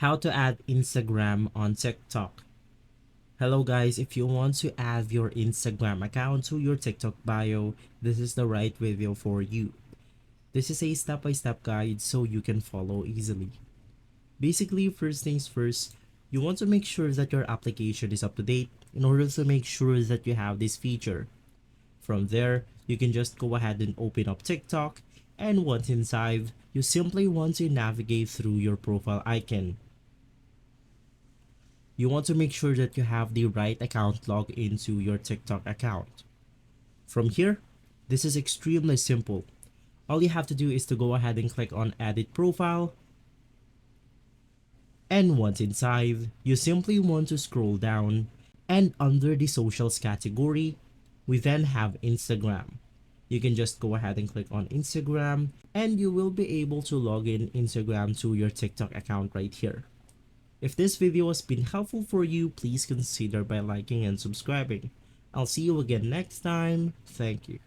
How to add Instagram on TikTok. Hello guys, if you want to add your Instagram account to your TikTok bio, this is the right video for you. This is a step-by-step guide so you can follow easily. Basically, first things first, you want to make sure that your application is up to date in order to make sure that you have this feature. From there, you can just go ahead and open up TikTok, and once inside, you simply want to navigate through your profile icon. You want to make sure that you have the right account logged into your TikTok account. From here, this is extremely simple. All you have to do is to go ahead and click on Edit Profile, and once inside, you simply want to scroll down, and under the socials category, we then have Instagram. You can just go ahead and click on Instagram, and you will be able to log in Instagram to your TikTok account right here. If this video has been helpful for you, please consider by liking and subscribing. I'll see you again next time. Thank you.